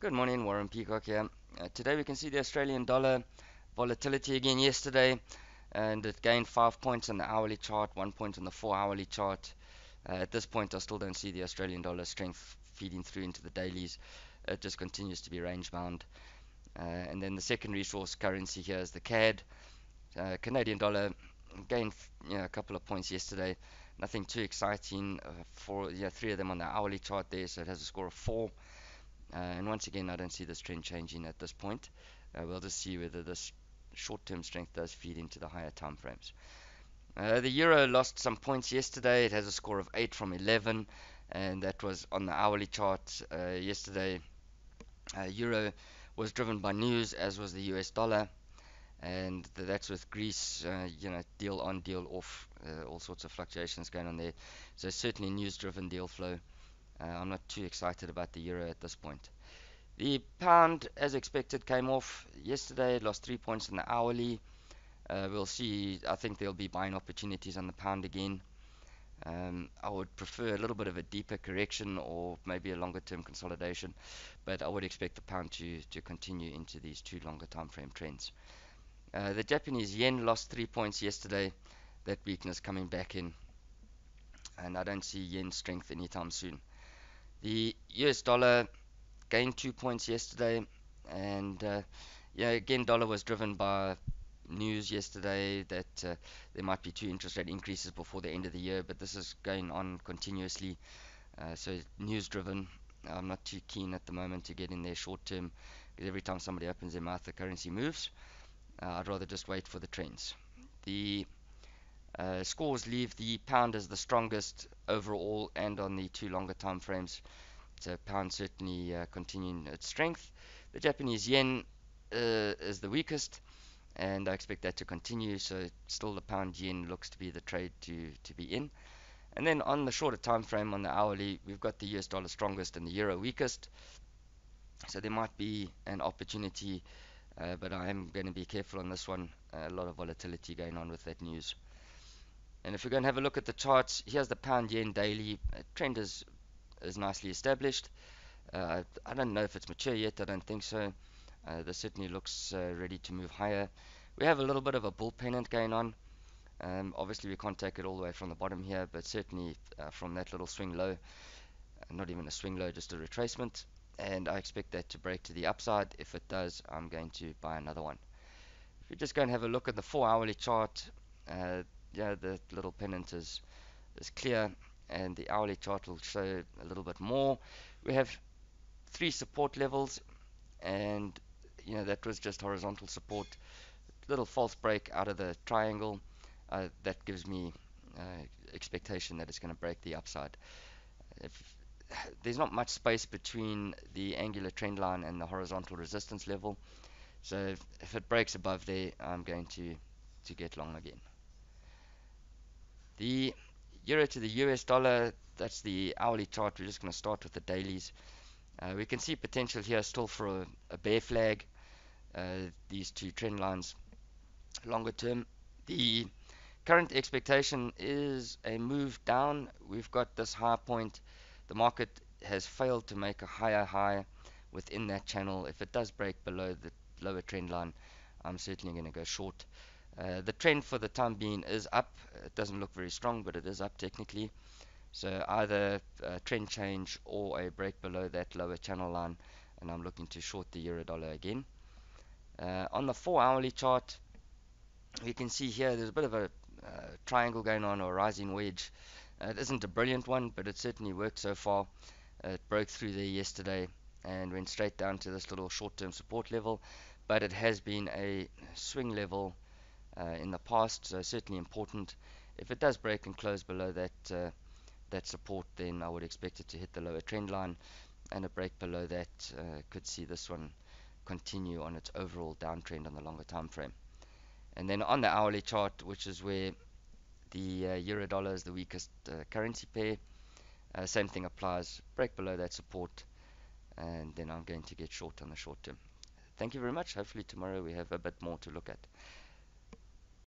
Good morning, Warren Peacock here. Today we can see the Australian dollar volatility again yesterday, and it gained 5 points on the hourly chart, 1 point on the 4 hourly chart. At this point, I still don't see the Australian dollar strength feeding through into the dailies. It just continues to be range bound. And then the second resource currency here is the CAD. Canadian dollar gained a couple of points yesterday. Nothing too exciting for three of them on the hourly chart there, so it has a score of 4. And once again, I don't see this trend changing at this point. We'll just see whether this short-term strength does feed into the higher time frames. The euro lost some points yesterday. It has a score of 8 from 11, and that was on the hourly chart. Yesterday, euro was driven by news, as was the US dollar, and that's with Greece, deal on, deal off, all sorts of fluctuations going on there. So certainly news-driven deal flow. I'm not too excited about the euro at this point. The pound, as expected, came off yesterday. It lost 3 points in the hourly. We'll see. I think there'll be buying opportunities on the pound again. I would prefer a little bit of a deeper correction or maybe a longer term consolidation, but I would expect the pound to continue into these two longer time frame trends. The Japanese yen lost 3 points yesterday. That weakness coming back in, and I don't see yen strength anytime soon. The US dollar gained 2 points yesterday, and again, dollar was driven by news yesterday that there might be two interest rate increases before the end of the year, but this is going on continuously. So news driven. I'm not too keen at the moment to get in there short term because every time somebody opens their mouth, the currency moves. I'd rather just wait for the trends. The scores leave the pound as the strongest overall and on the two longer time frames. So pound certainly continuing its strength. The Japanese yen is the weakest, and I expect that to continue. So still the pound yen looks to be the trade to be in. And then on the shorter time frame, on the hourly, we've got the US dollar strongest and the euro weakest. So there might be an opportunity, but I am going to be careful on this one. A lot of volatility going on with that news. And if we're going to have a look at the charts, here's the pound yen daily. Trend is nicely established. I don't know if it's mature yet. I don't think so. This certainly looks ready to move higher. We have a little bit of a bull pennant going on. Obviously, we can't take it all the way from the bottom here, but certainly from that little swing low, not even a swing low, just a retracement. And I expect that to break to the upside. If it does, I'm going to buy another one. If we just go and have a look at the 4 hourly chart, the little pennant is clear, and the hourly chart will show a little bit more. We have 3 support levels, and that was just horizontal support. Little false break out of the triangle. That gives me expectation that it's going to break the upside. If there's not much space between the angular trend line and the horizontal resistance level, so if it breaks above there, I'm going to get long again. The euro to the US dollar, that's the hourly chart. We're just going to start with the dailies. We can see potential here still for a bear flag. These two trend lines longer term. The current expectation is a move down. We've got this high point. The market has failed to make a higher high within that channel. If it does break below the lower trend line, I'm certainly going to go short. The trend for the time being is up. It doesn't look very strong, but it is up technically. So either a trend change or a break below that lower channel line, and I'm looking to short the euro dollar again. On the 4 hourly chart, we can see here there's a bit of a triangle going on, or a rising wedge. It isn't a brilliant one, but it certainly worked so far. It broke through there yesterday and went straight down to this little short-term support level, but it has been a swing level in the past, so certainly important. If it does break and close below that support, then I would expect it to hit the lower trend line, and a break below that could see this one continue on its overall downtrend on the longer time frame. And then on the hourly chart, which is where the euro dollar is the weakest currency pair, same thing applies. Break below that support, and then I'm going to get short on the short term. Thank you very much. Hopefully tomorrow we have a bit more to look at.